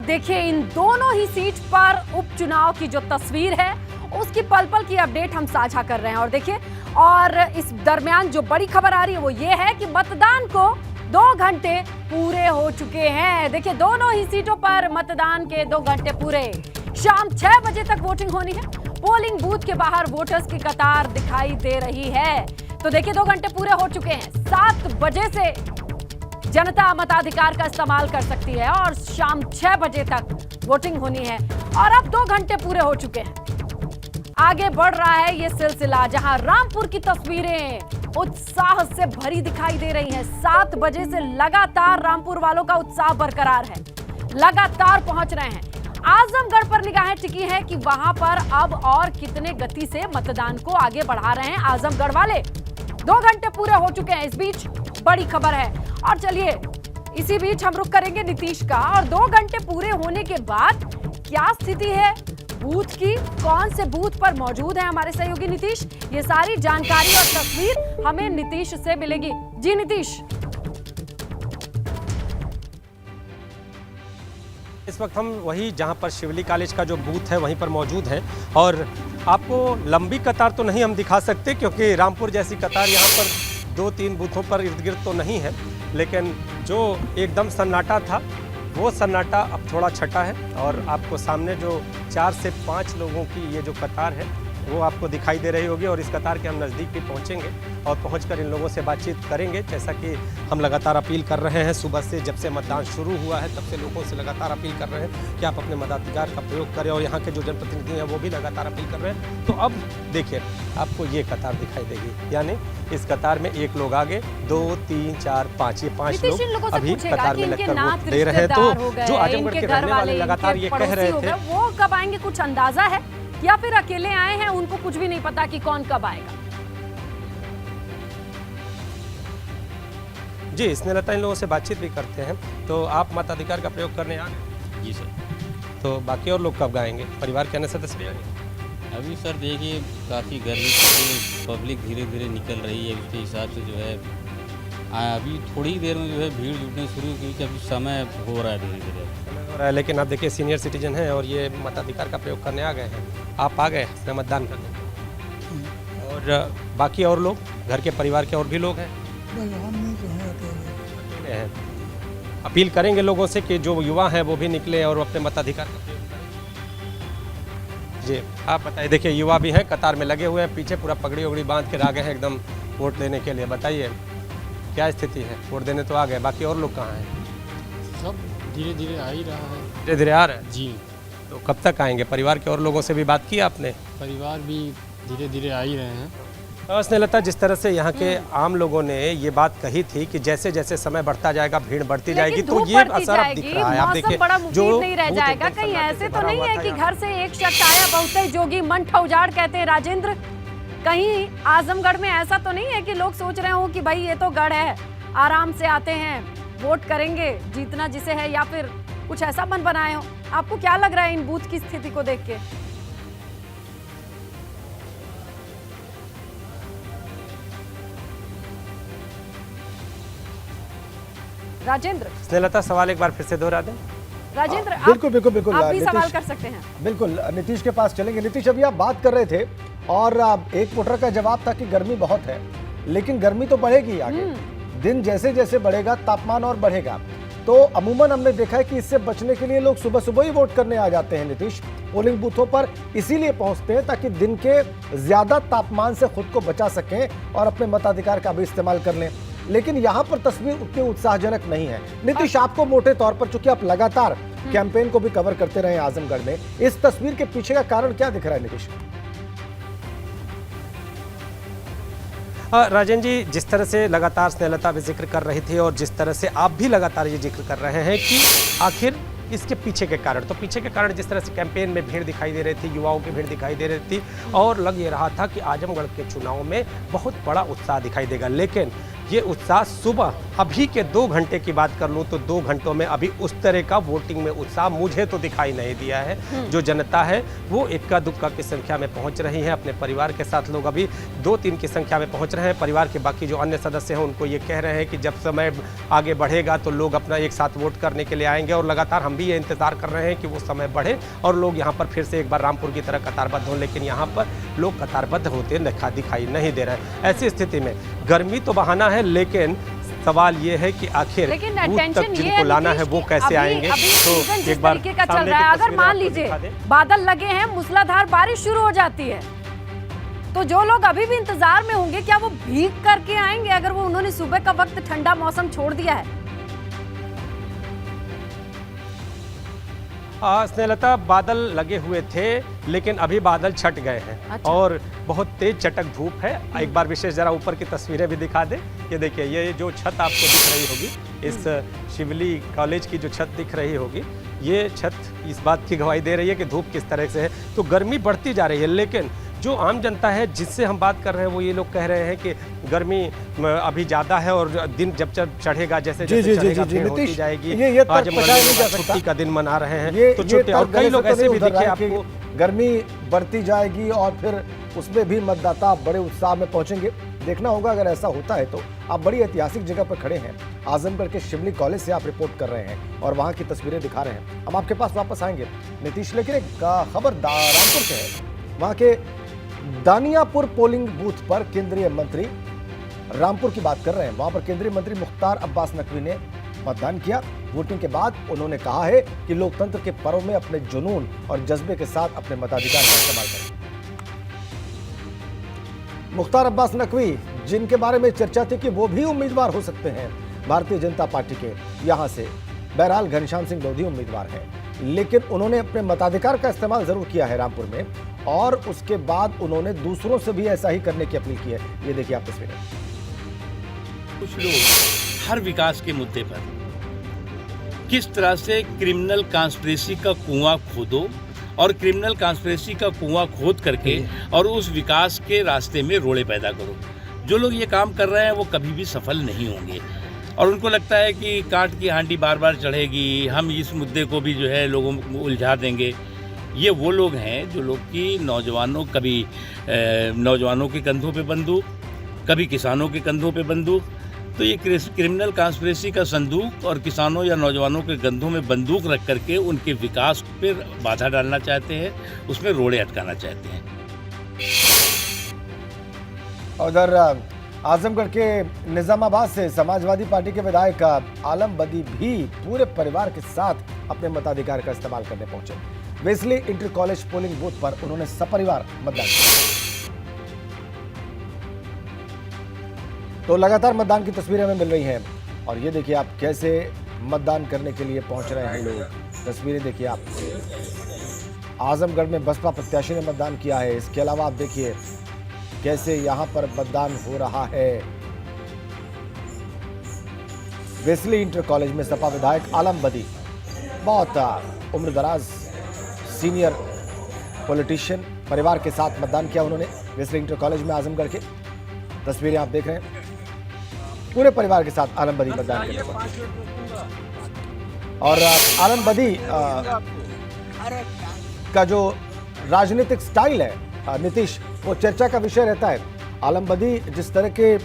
देखिए इन दोनों ही सीट पर उपचुनाव की जो तस्वीर है उसकी पल पल की अपडेट हम साझा कर रहे हैं। और देखिए, और इस दरमियान जो बड़ी खबर आ रही है वो ये है कि मतदान को 2 घंटे पूरे हो चुके हैं। देखिए दोनों ही सीटों पर मतदान के 2 घंटे पूरे। शाम 6 बजे तक वोटिंग होनी है। पोलिंग बूथ के बाहर वोटर्स की कतार दिखाई दे रही है। तो देखिए 2 घंटे पूरे हो चुके हैं। 7 बजे से जनता मताधिकार का इस्तेमाल कर सकती है और शाम 6 बजे तक वोटिंग होनी है। और अब 2 घंटे पूरे हो चुके हैं। आगे बढ़ रहा है ये सिलसिला, जहां रामपुर की तस्वीरें उत्साह से भरी दिखाई दे रही हैं। 7 बजे से लगातार रामपुर वालों का उत्साह बरकरार है, लगातार पहुंच रहे हैं। आजमगढ़ पर निगाहें टिकी हैं कि वहां पर अब और कितने गति से मतदान को आगे बढ़ा रहे हैं आजमगढ़ वाले। 2 घंटे पूरे हो चुके हैं। इस बीच बड़ी खबर है और चलिए इसी बीच हम रुक करेंगे नीतीश का। और 2 घंटे पूरे होने के बाद क्या स्थिति है बूथ की, कौन से बूथ पर मौजूद है हमारे सहयोगी नीतीश, ये सारी जानकारी और तस्वीर हमें नीतीश से मिलेगी। जी नीतीश। इस वक्त हम वही जहां पर शिवली कॉलेज का जो बूथ है वहीं पर मौजूद है। और आपको लंबी कतार तो नहीं हम दिखा सकते क्योंकि रामपुर जैसी कतार यहाँ पर 2-3 बूथों पर इर्द गिर्द तो नहीं है, लेकिन जो एकदम सन्नाटा था वो सन्नाटा अब थोड़ा छटा है। और आपको सामने जो 4 से 5 लोगों की ये जो कतार है वो आपको दिखाई दे रही होगी। और इस कतार के हम नज़दीक भी पहुंचेंगे और पहुंचकर इन लोगों से बातचीत करेंगे। जैसा कि हम लगातार अपील कर रहे हैं, सुबह से जब से मतदान शुरू हुआ है तब से लोगों से लगातार अपील कर रहे हैं कि आप अपने मताधिकार का प्रयोग करें। और यहाँ के जो जनप्रतिनिधि हैं वो भी लगातार अपील कर रहे हैं। तो अब देखिए आपको ये कतार दिखाई देगी, यानी इस कतार में 1 लोग आगे, 2, 3, 4, 5, ये 5 लोग अभी कतार में लगकर वोट दे रहे हैं। तो जो आजमगढ़ के रहने वाले लगातार ये कह रहे थे वो कब आएंगे, कुछ अंदाजा है या फिर अकेले आए हैं, उनको कुछ भी नहीं पता कि कौन कब आएगा? जी, स्नेहलता इन लोगों से बातचीत भी करते हैं। तो आप मताधिकार का प्रयोग करने आ गए? जी सर। तो बाकी और लोग कब आएंगे, परिवार के अन्य सदस्य भी आएंगे? अभी सर देखिए काफ़ी गर्मी से पब्लिक धीरे धीरे निकल रही है, उसके हिसाब से जो है अभी थोड़ी देर में जो है भीड़ जुटने शुरू क्योंकि अभी समय हो रहा है धीरे धीरे हो रहा है। लेकिन आप देखिए सीनियर सिटीजन हैं और ये मताधिकार का प्रयोग करने आ गए हैं। आप आ गए अपना मतदान करने, और बाकी और लोग घर के परिवार के और भी लोग हैं? अपील करेंगे लोगों से कि जो युवा हैं वो भी निकले और अपने मताधिकार का प्रयोग करें। जी आप बताइए, देखिए युवा भी हैं, कतार में लगे हुए हैं, पीछे पूरा पगड़ी उगड़ी बांध के आ गए हैं एकदम वोट देने के लिए। बताइए क्या स्थिति है? वोट देने तो आ गए, बाकी और लोग कहाँ हैं? सब धीरे धीरे आ ही रहा है। धीरे धीरे आ रहे हैं जी। तो कब तक आएंगे? परिवार के और लोगों से भी बात की आपने? परिवार भी धीरे धीरे आ ही रहे हैं। स्नेहलता, जिस तरह से यहाँ के आम लोगों ने ये बात कही थी कि जैसे जैसे समय बढ़ता जाएगा भीड़ बढ़ती जाएगी, तो ये असर अब दिख रहा है। आप देखिए बड़ा मुफीद नहीं रह जाएगा। कहीं ऐसे तो नहीं है कि घर से एक शख्स आया बहुते जोगी मन ठौजाड़ कहते हैं राजेंद्र, कहीं आजमगढ़ में ऐसा तो नहीं है कि लोग सोच रहे हो कि भाई ये तो गढ़ है, आराम से आते हैं वोट करेंगे जीतना जिसे है, या फिर कुछ ऐसा मन बनाए हो? आपको क्या लग रहा है इन बूथ की स्थिति को देख के? राजेंद्र। स्नेहलता, सवाल एक बार फिर से दोहरा दें। राजेंद्र बिल्कुल आप भी सवाल कर सकते हैं। बिल्कुल नीतीश के पास चलेंगे। नीतीश, अभी आप बात कर रहे थे और एक वोटर का जवाब था कि गर्मी बहुत है, लेकिन गर्मी तो बढ़ेगी आगे, दिन जैसे जैसे बढ़ेगा तापमान और बढ़ेगा। तो अमूमन हमने देखा है कि इससे बचने के लिए लोग सुबह सुबह ही वोट करने आ जाते हैं नीतीश, पोलिंग बूथों पर इसीलिए पहुंचते हैं ताकि दिन के ज्यादा तापमान से खुद को बचा सकें और अपने मताधिकार का भी इस्तेमाल कर लें। लेकिन यहाँ पर तस्वीर उतनी उत्साहजनक नहीं है। नीतीश, आपको मोटे तौर पर, चूंकि आप लगातार कैंपेन को भी कवर करते रहे आजमगढ़ में, इस तस्वीर के पीछे का कारण क्या दिख रहा है नीतीश? राजन जी, जिस तरह से लगातार स्नेहलता भी जिक्र कर रही थी और जिस तरह से आप भी लगातार ये जिक्र कर रहे हैं कि आखिर इसके पीछे के कारण, तो पीछे के कारण जिस तरह से कैंपेन में भीड़ दिखाई दे रही थी, युवाओं की भीड़ दिखाई दे रही थी और लग ये रहा था कि आजमगढ़ के चुनाव में बहुत बड़ा उत्साह दिखाई देगा। लेकिन ये उत्साह सुबह अभी के 2 घंटे की बात कर लूँ तो 2 घंटों में अभी उस तरह का वोटिंग में उत्साह मुझे तो दिखाई नहीं दिया है। जो जनता है वो इक्का दुक्का की संख्या में पहुंच रही है। अपने परिवार के साथ लोग अभी 2-3 की संख्या में पहुंच रहे हैं। परिवार के बाकी जो अन्य सदस्य हैं उनको ये कह रहे हैं कि जब समय आगे बढ़ेगा तो लोग अपना एक साथ वोट करने के लिए आएंगे, और लगातार हम भी ये इंतजार कर रहे हैं कि वो समय बढ़े और लोग यहाँ पर फिर से एक बार रामपुर की तरह कतारबद्ध हों। लेकिन यहाँ पर लोग कतारबद्ध होते दिखाई नहीं दे रहे हैं। ऐसी स्थिति में गर्मी तो बहाना है, लेकिन सवाल ये है कि आखिर लेकिन बूथ टेंशन तक ये जिनको लाना है वो कैसे आएंगे। तो एक बार तरीके का चल रहा है, अगर मान लीजिए बादल लगे हैं, मूसलाधार बारिश शुरू हो जाती है, तो जो लोग अभी भी इंतजार में होंगे क्या वो भीग करके आएंगे अगर वो उन्होंने सुबह का वक्त ठंडा मौसम छोड़ दिया है? स्नेहलता, बादल लगे हुए थे लेकिन अभी बादल छट गए हैं। अच्छा। और बहुत तेज चटक धूप है। एक बार विशेष जरा ऊपर की तस्वीरें भी दिखा दे। ये देखिए, ये जो छत आपको दिख रही होगी, इस शिवली कॉलेज की जो छत दिख रही होगी, ये छत इस बात की गवाही दे रही है कि धूप किस तरह से है। तो गर्मी बढ़ती जा रही है, लेकिन जो आम जनता है जिससे हम बात कर रहे हैं वो ये लोग कह रहे हैं कि गर्मी अभी ज़्यादा है और दिन जब चढ़ेगा, जैसे जैसे चढ़ेगा भीड़ होती जाएगी। ये आज हम छुट्टी का दिन मना रहे हैं, तो छुट्टी, और कई लोग ऐसे भी दिखे आपको। गर्मी बढ़ती जाएगी और फिर उसमें भी मतदाता बड़े उत्साह में पहुंचेंगे। देखना होगा अगर ऐसा होता है तो। आप बड़ी ऐतिहासिक जगह पर खड़े हैं, आजमगढ़ के शिवली कॉलेज से आप रिपोर्ट कर रहे हैं और वहां की तस्वीरें दिखा रहे हैं। हम आपके पास वापस आएंगे नीतीश, लेकिन एक खबर रामपुर से है। वहां के दानियापुर पोलिंग बूथ पर केंद्रीय मंत्री, रामपुर की बात कर रहे हैं, वहां पर केंद्रीय मंत्री मुख्तार अब्बास नकवी ने मतदान किया। वोटिंग के बाद उन्होंने कहा है कि लोकतंत्र के पर्व में अपने जुनून और जज्बे के साथ अपने मताधिकार का इस्तेमाल करें। मुख्तार अब्बास नकवी, जिनके बारे में चर्चा थी कि वो भी उम्मीदवार हो सकते हैं भारतीय जनता पार्टी के यहां से, बहरहाल घनश्याम सिंह लोधी उम्मीदवार हैं, लेकिन उन्होंने अपने मताधिकार का इस्तेमाल जरूर किया है रामपुर में, और उसके बाद उन्होंने दूसरों से भी ऐसा ही करने की अपील की है। ये देखिए आप तस्वीरें। कुछ लोग हर विकास के मुद्दे पर किस तरह से क्रिमिनल कॉन्स्पिरेसी का कुआं खोदो और क्रिमिनल कॉन्स्पिरेसी का कुआं खोद करके और उस विकास के रास्ते में रोड़े पैदा करो। जो लोग ये काम कर रहे हैं वो कभी भी सफल नहीं होंगे, और उनको लगता है कि कांट की हांडी बार बार चढ़ेगी, हम इस मुद्दे को भी जो है लोगों को उलझा देंगे। ये वो लोग हैं जो लोग कि नौजवानों के कंधों पे बंदूक, कभी किसानों के कंधों पे बंदूक। तो ये क्रिमिनल कॉन्स्पिरेसी का संदूक और किसानों या नौजवानों के कंधों में बंदूक रख करके उनके विकास पर बाधा डालना चाहते हैं, उसमें रोड़े अटकाना चाहते हैं। उधर आजमगढ़ के निजामाबाद से समाजवादी पार्टी के विधायक आलम बदी भी पूरे परिवार के साथ अपने मताधिकार का इस्तेमाल करने पहुंचे। Wesley inter college polling booth पर उन्होंने सपरिवार मतदान किया। तो लगातार मतदान की तस्वीरें हमें मिल रही हैं, और ये देखिए आप कैसे मतदान करने के लिए पहुंच रहे हैं लोग। तस्वीरें देखिए आप, आजमगढ़ में बसपा प्रत्याशी ने मतदान किया है। इसके अलावा आप देखिए कैसे यहां पर मतदान हो रहा है। वेस्ली इंटर कॉलेज में सपा विधायक आलम बदी, बहुत उम्रदराज सीनियर पॉलिटिशियन, परिवार के साथ मतदान किया उन्होंने वेस्ली इंटर कॉलेज में आजमगढ़ के। तस्वीरें आप देख रहे हैं, पूरे परिवार के साथ आलम बदी मतदान करने पहुंचे। और आलम बदी का जो राजनीतिक स्टाइल है नीतीश, वो चर्चा का विषय रहता है। आलम बदी जिस तरह के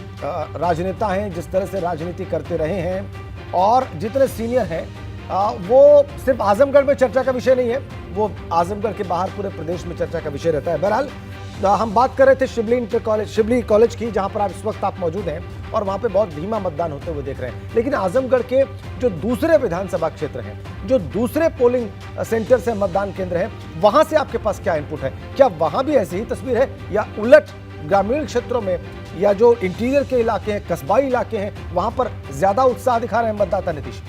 राजनेता हैं, जिस तरह से राजनीति करते रहे हैं और जितने सीनियर हैं, वो सिर्फ आजमगढ़ में चर्चा का विषय नहीं है, वो आजमगढ़ के बाहर पूरे प्रदेश में चर्चा का विषय रहता है। बहरहाल हम बात कर रहे थे शिवली कॉलेज की, जहां पर आप इस वक्त आप मौजूद हैं, और वहां पे बहुत धीमा मतदान होते हुए देख रहे हैं। लेकिन आजमगढ़ के जो दूसरे विधानसभा क्षेत्र हैं, जो दूसरे पोलिंग सेंटर से मतदान केंद्र हैं, वहां से आपके पास क्या इनपुट है? क्या वहां भी ऐसी ही तस्वीर है, या उलट ग्रामीण क्षेत्रों में या जो इंटीरियर के इलाके हैं, कस्बाई इलाके हैं, वहां पर ज्यादा उत्साह दिखा रहे हैं मतदाता नीतीश?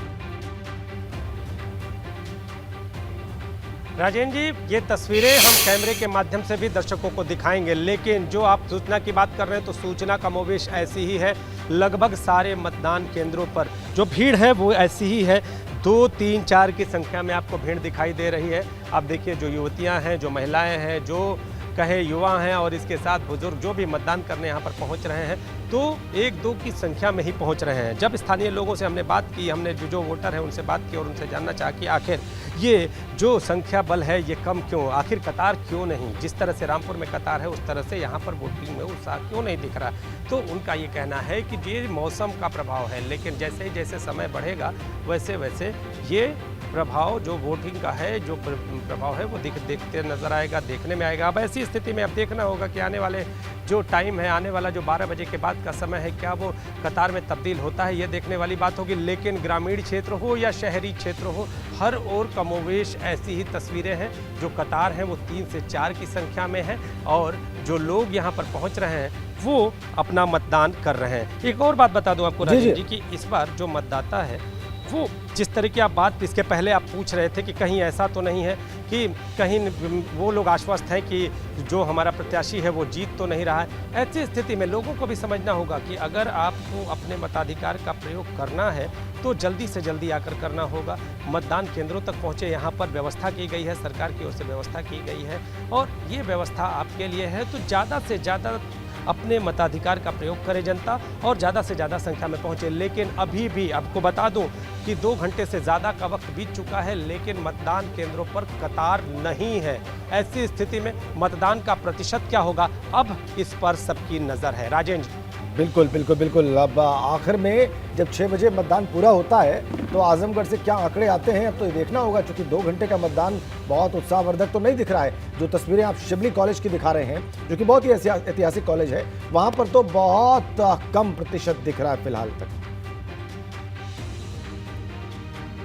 राजेंद्र जी, ये तस्वीरें हम कैमरे के माध्यम से भी दर्शकों को दिखाएंगे, लेकिन जो आप सूचना की बात कर रहे हैं तो सूचना का मोवेश ऐसी ही है। लगभग सारे मतदान केंद्रों पर जो भीड़ है वो ऐसी ही है। 2, 3, 4 की संख्या में आपको भीड़ दिखाई दे रही है। आप देखिए, जो युवतियां हैं, जो महिलाएं हैं, जो कहे युवा हैं और इसके साथ बुजुर्ग जो भी मतदान करने यहाँ पर पहुँच रहे हैं तो 1-2 की संख्या में ही पहुँच रहे हैं। जब स्थानीय लोगों से हमने बात की, हमने जो वोटर हैं उनसे बात की और उनसे जानना चाहा कि आखिर ये जो संख्या बल है ये कम क्यों, आखिर कतार क्यों नहीं, जिस तरह से रामपुर में कतार है उस तरह से यहाँ पर वोटिंग में उत्साह क्यों नहीं दिख रहा। तो उनका ये कहना है कि ये मौसम का प्रभाव है, लेकिन जैसे जैसे समय बढ़ेगा वैसे वैसे ये प्रभाव जो वोटिंग का है, जो प्रभाव है वो देखते नजर आएगा, देखने में आएगा। अब ऐसी स्थिति में अब देखना होगा कि आने वाले जो टाइम है, आने वाला जो 12 बजे के बाद का समय है, क्या वो कतार में तब्दील होता है, ये देखने वाली बात होगी। लेकिन ग्रामीण क्षेत्र हो या शहरी क्षेत्र हो, हर ओर कमोवेश ऐसी ही तस्वीरें हैं। जो कतार हैं वो 3 से 4 की संख्या में है और जो लोग यहाँ पर पहुँच रहे हैं वो अपना मतदान कर रहे हैं। एक और बात बता दूं आपको राजेंद्र जी कि इस बार जो मतदाता है वो जिस तरह की आप बात इसके पहले आप पूछ रहे थे कि कहीं ऐसा तो नहीं है कि कहीं वो लोग आश्वस्त हैं कि जो हमारा प्रत्याशी है वो जीत तो नहीं रहा है। ऐसी स्थिति में लोगों को भी समझना होगा कि अगर आपको अपने मताधिकार का प्रयोग करना है तो जल्दी से जल्दी आकर करना होगा। मतदान केंद्रों तक पहुँचे, यहाँ पर व्यवस्था की गई है, सरकार की ओर से व्यवस्था की गई है और ये व्यवस्था आपके लिए है। तो ज़्यादा से ज़्यादा अपने मताधिकार का प्रयोग करे जनता और ज़्यादा से ज़्यादा संख्या में पहुँचे। लेकिन अभी भी आपको बता दूं कि 2 घंटे से ज़्यादा का वक्त बीत चुका है लेकिन मतदान केंद्रों पर कतार नहीं है। ऐसी स्थिति में मतदान का प्रतिशत क्या होगा, अब इस पर सबकी नज़र है। राजेंद्र बिल्कुल बिल्कुल बिल्कुल। अब आखिर में जब 6 बजे मतदान पूरा होता है तो आजमगढ़ से क्या आंकड़े आते हैं अब तो ये देखना होगा, क्योंकि 2 घंटे का मतदान बहुत उत्साहवर्धक तो नहीं दिख रहा है। जो तस्वीरें आप शिवली कॉलेज की दिखा रहे हैं जो कि बहुत ही ऐतिहासिक कॉलेज है, वहां पर तो बहुत कम प्रतिशत दिख रहा है फिलहाल तक।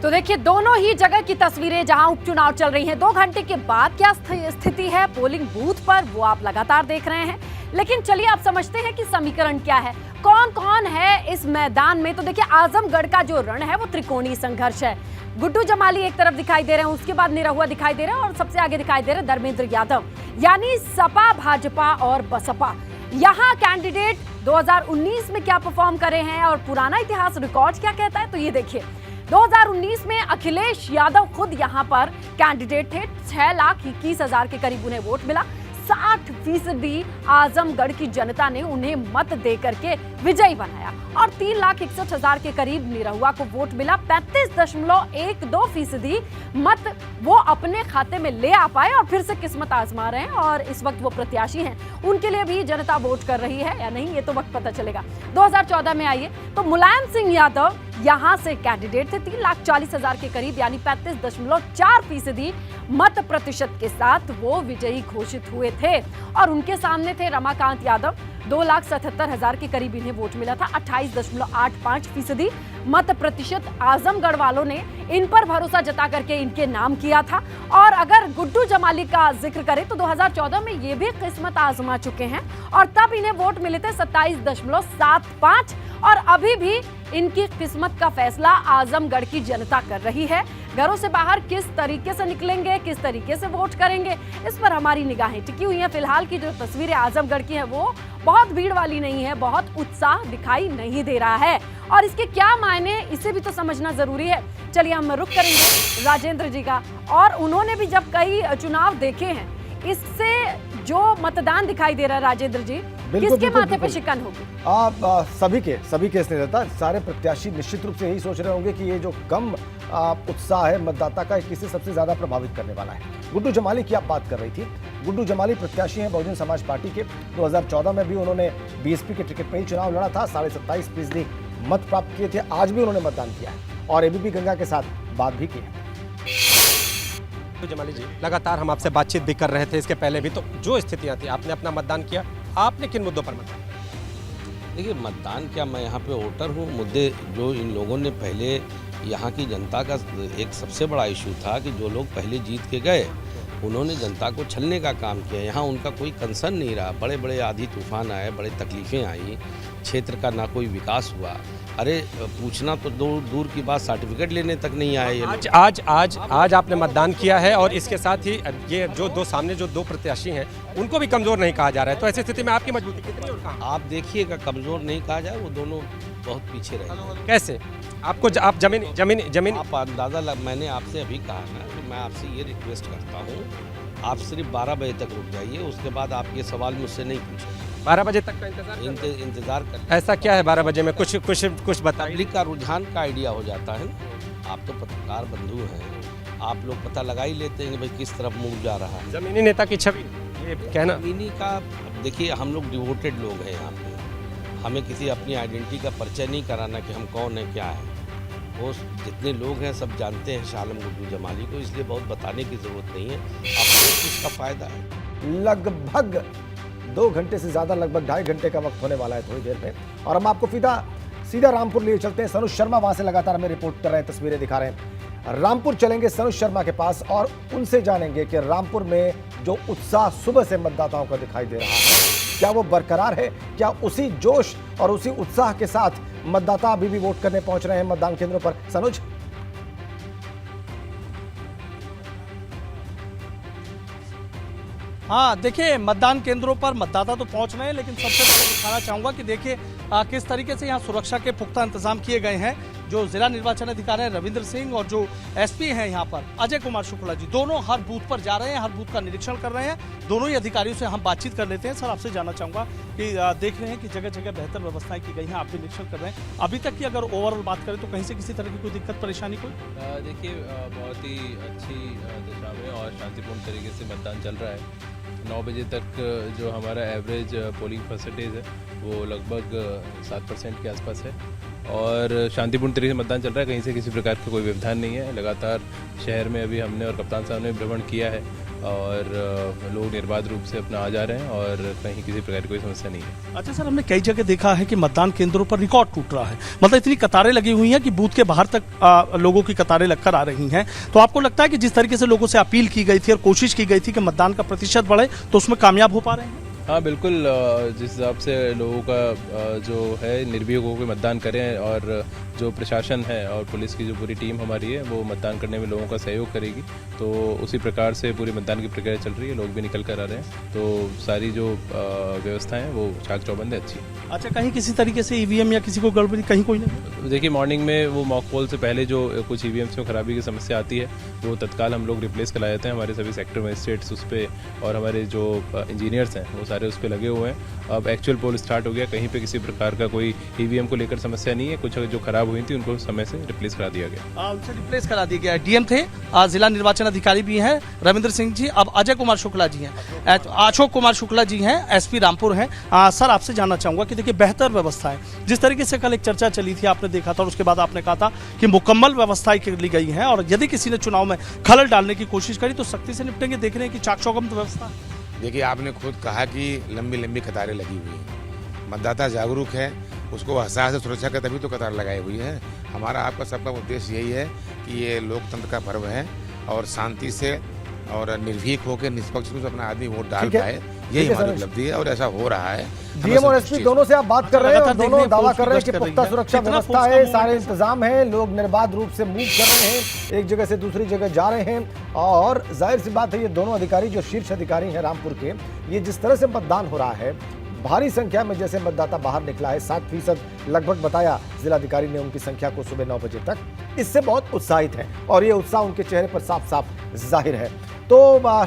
तो देखिए दोनों ही जगह की तस्वीरें जहां उपचुनाव चल रही हैं। 2 घंटे के बाद क्या स्थिति है पोलिंग बूथ पर वो आप लगातार देख रहे हैं। लेकिन चलिए आप समझते हैं कि समीकरण क्या है, कौन कौन है इस मैदान में। तो देखिए आजमगढ़ का जो रण है वो त्रिकोणीय संघर्ष है। गुड्डू जमाली एक तरफ दिखाई दे रहे हैं, उसके बाद निरहुआ दिखाई दे रहे हैं और सबसे आगे दिखाई दे रहे हैं धर्मेंद्र यादव, यानी सपा भाजपा और बसपा। यहाँ कैंडिडेट 2019 में क्या परफॉर्म करे हैं और पुराना इतिहास रिकॉर्ड क्या कहता है, तो ये देखिए 2019 में अखिलेश यादव खुद यहाँ पर कैंडिडेट थे। 6,21,000 के करीब उन्हें वोट मिला। 60% आजमगढ़ की जनता ने उन्हें मत दे करके विजयी बनाया और 3,61,000 के करीब निरहुआ को वोट मिला। 35.12% मत वो अपने खाते में ले आ पाए और फिर से किस्मत आजमा रहे हैं और इस वक्त वो प्रत्याशी हैं। उनके लिए भी जनता वोट कर रही है या नहीं ये तो वक्त पता चलेगा। 2014 में आइए तो मुलायम सिंह यादव यहां से कैंडिडेट थे। 3,40,000 के करीब यानी 35.4% मत प्रतिशत के साथ वो विजयी घोषित हुए थे और उनके सामने थे रमाकांत यादव। 2,77,000 के करीब इन्हें वोट मिला था। 28.85% मत प्रतिशत आजमगढ़ वालों ने इन पर भरोसा जता करके इनके नाम किया था। और अगर गुड्डू जमाली का जिक्र करें तो 2014 में ये भी किस्मत आजमा चुके हैं और तब इन्हें वोट मिले थे 27.75 और अभी भी इनकी किस्मत का फैसला आजमगढ़ की जनता कर रही है। घरों से बाहर किस तरीके से निकलेंगे, किस तरीके से वोट करेंगे, इस पर हमारी निगाहें टिकी हुई हैं। फिलहाल की जो तस्वीरें आजमगढ़ की हैं वो बहुत भीड़ वाली नहीं है, बहुत उत्साह दिखाई नहीं दे रहा है और इसके क्या मायने इसे भी तो समझना जरूरी है। चलिए हम रुख करेंगे राजेंद्र जी का, और उन्होंने भी जब कई चुनाव देखे हैं इससे जो मतदान दिखाई दे रहा है राजेंद्र जी, किसके माथे पे शिकन होगी? आप सभी के इसने रहता, सारे प्रत्याशी निश्चित रूप से यही सोच रहे होंगे कि ये जो कम उत्साह है मतदाता का किसे सबसे ज्यादा प्रभावित करने वाला है। गुड्डू जमाली की आप बात कर रही थी, गुड्डू जमाली प्रत्याशी हैं बहुजन समाज पार्टी के। 2014 में भी उन्होंने बीएसपी के टिकट पर ही चुनाव लड़ा था, 27.5% मत प्राप्त किए थे। आज भी उन्होंने मतदान किया है और एबीपी गंगा के साथ बात भी की है। जमाली जी, लगातार हम आपसे बातचीत भी कर रहे थे इसके पहले भी, तो जो स्थितियां थी आपने अपना मतदान किया, आपने किन मुद्दों पर मतदान? देखिए मतदान क्या, मैं यहाँ पे वोटर हूँ। मुद्दे जो इन लोगों ने पहले यहाँ की जनता का एक सबसे बड़ा इशू था कि जो लोग पहले जीत के गए उन्होंने जनता को छलने का काम किया। यहाँ उनका कोई कंसर्न नहीं रहा। बड़े बड़े आंधी तूफान आए, बड़े तकलीफ़ें आई, क्षेत्र का ना कोई विकास हुआ। अरे पूछना तो दूर की बात, सर्टिफिकेट लेने तक नहीं आए ये लोग। आज आपने मतदान किया है और इसके साथ ही ये जो सामने जो 2 प्रत्याशी हैं उनको भी कमजोर नहीं कहा जा रहा है, तो ऐसी स्थिति में आपकी मजबूती कितनी और कहाँ? आप देखिएगा, कमजोर नहीं कहा जाए, वो दोनों बहुत पीछे रहे। कैसे? आपको आप जमीन आप अंदाज़ा मैंने आपसे अभी कहा ना, मैं आपसे ये रिक्वेस्ट करता हूँ, आप सिर्फ 12 बजे तक रुक जाइए, उसके बाद आप ये सवाल मुझसे नहीं पूछें। 12 बजे तक का इंतजार कर। ऐसा क्या है 12 बजे में, कुछ बताइए। पब्लिक का रुझान का आइडिया हो जाता है। आप तो पत्रकार बंधु हैं, आप लोग पता लगा ही लेते हैं कि भाई किस तरफ मूव जा रहा है। जमीनी नेता की छवि, ये कहना। जमीनी का देखिए, हम लोग डिवोटेड लोग हैं यहाँ पे, हमें किसी अपनी आइडेंटिटी का परिचय नहीं कराना कि हम कौन है क्या है। वो जितने लोग हैं सब जानते हैं शाह आलम गुड्डू जमाली को, इसलिए बहुत बताने की ज़रूरत नहीं है। आपको इसका फ़ायदा है। लगभग 2 घंटे से ज्यादा, लगभग 2.5 घंटे का वक्त होने वाला है थोड़ी देर में, और हम आपको सीधा रामपुर लिए चलते हैं। सनुज शर्मा वहां से लगातार हमें रिपोर्ट कर रहे हैं, तस्वीरें दिखा रहे हैं। रामपुर चलेंगे सनुज शर्मा के पास और उनसे जानेंगे कि रामपुर में जो उत्साह सुबह से मतदाताओं का दिखाई दे रहा है, क्या वो बरकरार है? क्या उसी जोश और उसी उत्साह के साथ मतदाता अभी भी वोट करने पहुंच रहे हैं मतदान केंद्रों पर? सनुज, हाँ, देखिए मतदान केंद्रों पर मतदाता तो पहुंच रहे हैं, लेकिन सबसे पहले दिखाना चाहूंगा कि देखिए किस तरीके से यहाँ सुरक्षा के पुख्ता इंतजाम किए गए हैं। जो जिला निर्वाचन अधिकारी हैं रविंद्र सिंह और जो एसपी हैं यहाँ पर अजय कुमार शुक्ला जी, दोनों हर बूथ पर जा रहे हैं, हर बूथ का निरीक्षण कर रहे हैं। दोनों ही अधिकारियों से हम बातचीत कर लेते हैं। सर, आपसे जानना चाहूंगा कि देख रहे हैं कि जगह जगह बेहतर व्यवस्थाएं की गई हैं, आप भी निरीक्षण कर रहे हैं। अभी तक की अगर ओवरऑल बात करें तो कहीं से किसी तरह की कोई दिक्कत परेशानी कोई? देखिए, बहुत ही अच्छी दिशा में और शांतिपूर्ण तरीके से मतदान चल रहा है। 9 बजे तक जो हमारा एवरेज पोलिंग परसेंटेज है वो लगभग 7% के आसपास है और शांतिपूर्ण तरीके से मतदान चल रहा है। कहीं से किसी प्रकार का कोई व्यवधान नहीं है। लगातार शहर में अभी हमने और कप्तान साहब ने भ्रमण किया है और लोग निर्बाध रूप से अपना आ जा रहे हैं और कहीं किसी प्रकार की कोई समस्या नहीं है। अच्छा सर, हमने कई जगह देखा है कि मतदान केंद्रों पर रिकॉर्ड टूट रहा है, मतलब इतनी कतारें लगी हुई हैं कि बूथ के बाहर तक लोगों की कतारें लगकर आ रही हैं। तो आपको लगता है कि जिस तरीके से लोगों से अपील की गई थी और कोशिश की गई थी कि मतदान का प्रतिशत बढ़े, तो उसमें कामयाब हो पा रहे हैं? हाँ बिल्कुल, जिस हिसाब से लोगों का जो है निर्भीक होकर मतदान करें और जो प्रशासन है और पुलिस की जो पूरी टीम हमारी है वो मतदान करने में लोगों का सहयोग करेगी, तो उसी प्रकार से पूरी मतदान की प्रक्रिया चल रही है। लोग भी निकल कर आ रहे हैं, तो सारी जो व्यवस्थाएं हैं वो चाक चौबंद है, अच्छी। अच्छा, कहीं किसी तरीके से ईवीएम या किसी को गड़बड़ी कहीं कोई नहीं? देखिए, मॉर्निंग में वो मॉक पोल से पहले जो कुछ ईवीएम्स में खराबी की समस्या आती है वो तत्काल हम लोग रिप्लेस कराए जाते हैं। हमारे सभी सेक्टर मजिस्ट्रेट्स उस पर और हमारे जो इंजीनियर्स हैं वो सारे उस पर लगे हुए हैं। अब एक्चुअल पोल स्टार्ट हो गया, कहीं पे किसी प्रकार का कोई ईवीएम को लेकर समस्या नहीं है। कुछ जो खराब हुई थी उनको समय से रिप्लेस करा दिया गया। उनसे रिप्लेस करा दिया गया। डीएम थे, जिला निर्वाचन अधिकारी भी हैं रविंद्र सिंह जी, अब अजय कुमार शुक्ला जी हैं, अशोक कुमार शुक्ला जी हैं, एसपी रामपुर हैं। सर, आपसे जानना चाहूंगा कि देखिए बेहतर व्यवस्था है, जिस तरीके से कल एक चर्चा चली थी, आपने देखा था और उसके बाद आपने कहा था कि मुकम्मल व्यवस्थाएं की गई हैं और यदि किसी ने चुनाव में खलल डालने की कोशिश करी तो सख्ती से निपटेंगे। देख रहे हैं कि चाक चौबंद व्यवस्था। देखिए, आपने खुद कहा कि लंबी लंबी कतारें लगी हुई हैं, मतदाता जागरूक है, उसको एहसास है सुरक्षा का, तभी तो कतार लगाई हुई है। हमारा आपका सबका उद्देश्य यही है कि ये लोकतंत्र का पर्व है और शांति से और निर्भीक होकर निष्पक्ष रूप से अपना आदमी वोट डाल पाए, यही हमारी उपलब्धि है और ऐसा हो रहा है। डीएम और एसपी दोनों से आप बात कर रहे हैं और दोनों दावा कर रहे हैं कि पुख्ता सुरक्षा व्यवस्था है, सारे इंतजाम है, लोग निर्बाध रूप से मूव कर रहे हैं, एक जगह से दूसरी जगह जा रहे हैं। और जाहिर सी बात है, ये दोनों अधिकारी जो शीर्ष अधिकारी हैं रामपुर के, ये जिस तरह से मतदान हो रहा है, भारी संख्या में जैसे मतदाता बाहर निकला है, 7% लगभग बताया जिलाधिकारी ने उनकी संख्या को सुबह 9 बजे तक, इससे बहुत उत्साहित हैं और ये उत्साह उनके चेहरे पर साफ साफ जाहिर है। तो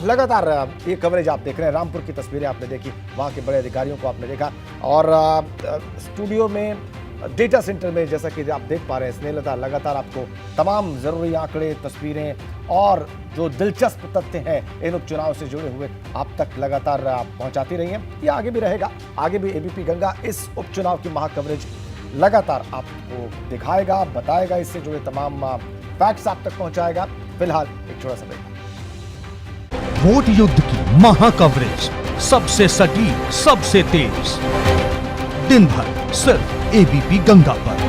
लगातार ये कवरेज आप देख रहे हैं, रामपुर की तस्वीरें आपने देखी, वहाँ के बड़े अधिकारियों को आपने देखा और स्टूडियो में डेटा सेंटर में जैसा कि आप देख पा रहे हैं स्नेहलता लगातार आपको तमाम ज़रूरी आंकड़े, तस्वीरें और जो दिलचस्प तथ्य हैं इन उपचुनाव से जुड़े हुए आप तक लगातार पहुंचाती रही हैं। ये आगे भी रहेगा, आगे भी एबीपी गंगा इस उपचुनाव की महा कवरेज लगातार आपको दिखाएगा, बताएगा, इससे जुड़े तमाम फैक्ट्स आप तक पहुंचाएगा। फिलहाल एक छोटा सा ब्रेक। वोट युद्ध की महा कवरेज, सबसे सटीक, सबसे तेज, दिन भर सिर्फ एबीपी गंगा पर।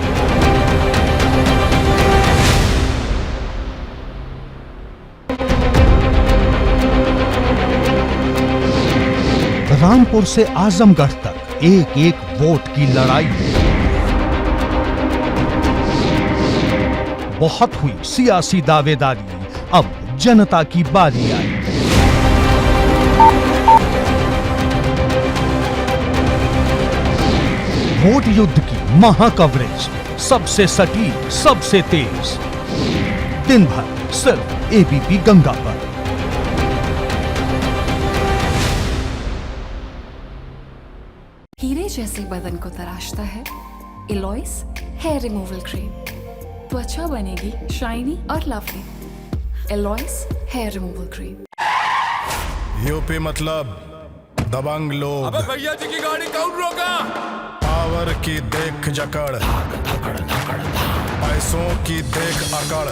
रामपुर से आजमगढ़ तक एक एक वोट की लड़ाई। बहुत हुई सियासी दावेदारी, अब जनता की बारी आई। वोट युद्ध की महा कवरेज, सबसे सटीक, सबसे तेज, दिन भर सिर्फ एबीपी गंगा पर। हीरे जैसे बदन को तराशता है एलॉइस हेयर रिमूवल क्रीम। त्वचा बनेगी शाइनी और लवली। एलॉइस हेयर रिमूवल क्रीम। यूपी मतलब दबंग लोग। अबे भैया जी की गाड़ी कौन रोका? पावर की देख जकड़, पैसों की देख अकड़,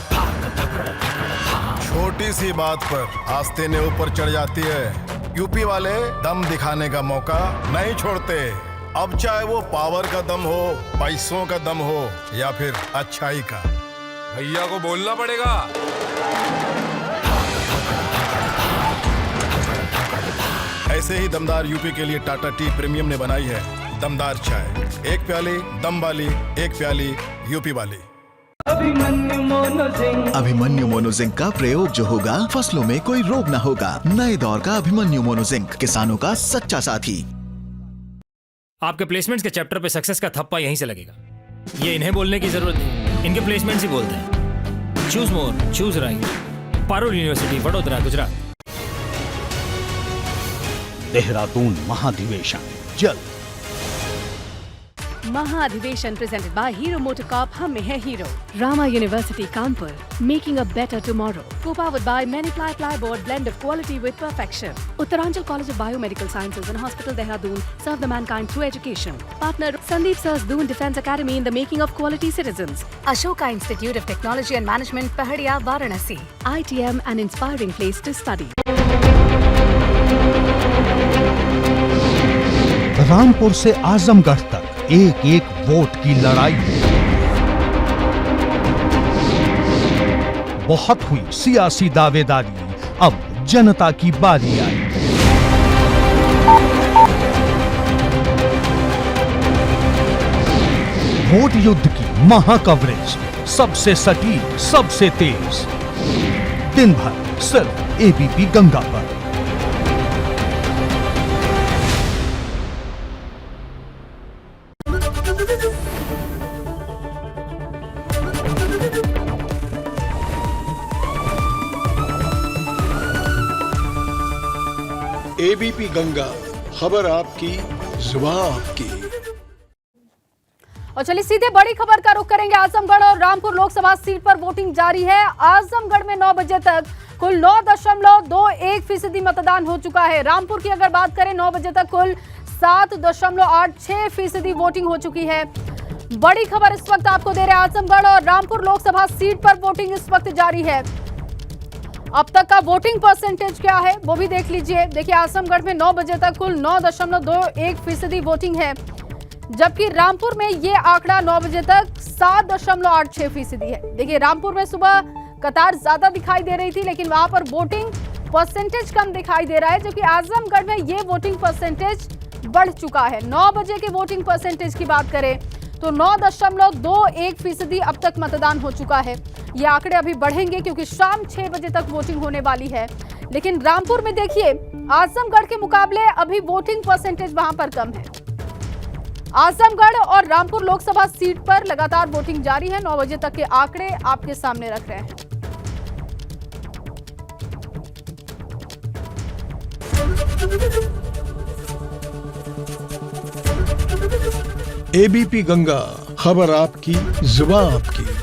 छोटी सी बात पर आस्तीनें ऊपर चढ़ जाती है। यूपी वाले दम दिखाने का मौका नहीं छोड़ते। अब चाहे वो पावर का दम हो, पैसों का दम हो या फिर अच्छाई का। भैया को बोलना पड़ेगा। ऐसे ही दमदार यूपी के लिए टाटा टी प्रीमियम ने बनाई है दमदार चाय। एक प्याली दम वाली, एक प्याली यूपी वाली। अभिमन्यु मोनोजिंक का प्रयोग जो होगा, फसलों में कोई रोग न होगा। नए दौर का अभिमन्यु मोनोजिंक, किसानों का सच्चा साथी। आपके प्लेसमेंट्स के चैप्टर पे सक्सेस का थप्पा यहीं से लगेगा। ये इन्हें बोलने की जरूरत नहीं, इनके प्लेसमेंट्स ही बोलते हैं। Choose more, choose right. Parul university, Vadodara, Gujarat. Dehradun महाधिवेशन जल्द। Mahadivation presented by Hero Motorcorp, हम में है hero. Rama University, Kanpur, making a better tomorrow. Co-powered by Maniply Plyboard, blend of quality with perfection. Uttaranchal College of Biomedical Sciences and Hospital Dehradun, serve the mankind through education. Partner Sandeep Sir's Doon Defence Academy in the making of quality citizens. Ashoka Institute of Technology and Management, Pahadiya, Varanasi. ITM, an inspiring place to study. Rampur से आजमगढ़ तक एक एक vote की लड़ाई। बहुत हुई सियासी दावेदारी, अब जनता की बारी आई। वोट युद्ध की महा कवरेज, सबसे सटीक, सबसे तेज। दिन भर सिर्फ एबीपी गंगा पर। एबीपी गंगा, खबर आपकी, जुबान आपकी। और चलिए सीधे बड़ी खबर का रुख करेंगे। आजमगढ़ और रामपुर लोकसभा सीट पर वोटिंग जारी है। आजमगढ़ में 9 बजे तक कुल 9.21% मतदान हो चुका है। रामपुर की अगर बात करें 9 बजे तक कुल 7.86% वोटिंग हो चुकी है। बड़ी खबर इस वक्त आपको दे रहे हैं। आजमगढ़ और रामपुर लोकसभा सीट पर वोटिंग इस वक्त जारी है। अब तक का वोटिंग परसेंटेज क्या है वो भी देख लीजिए। देखिए आजमगढ़ में 9 बजे तक कुल 9.21% वोटिंग है, जबकि रामपुर में ये आंकड़ा 9 बजे तक 7.86% है। देखिए रामपुर में सुबह कतार ज्यादा दिखाई दे रही थी, लेकिन वहां पर वोटिंग परसेंटेज कम दिखाई दे रहा है, जबकि आजमगढ़ में ये वोटिंग परसेंटेज बढ़ चुका है। 9 बजे के वोटिंग परसेंटेज की बात करें तो 9.21% अब तक मतदान हो चुका है। ये आंकड़े अभी बढ़ेंगे क्योंकि शाम 6 बजे तक वोटिंग होने वाली है। लेकिन रामपुर में देखिए आजमगढ़ के मुकाबले अभी वोटिंग परसेंटेज वहां पर कम है। आजमगढ़ और रामपुर लोकसभा सीट पर लगातार वोटिंग जारी है। 9 बजे तक के आंकड़े आपके सामने रख रहे हैं। एबीपी गंगा, खबर आपकी, जुबान आपकी।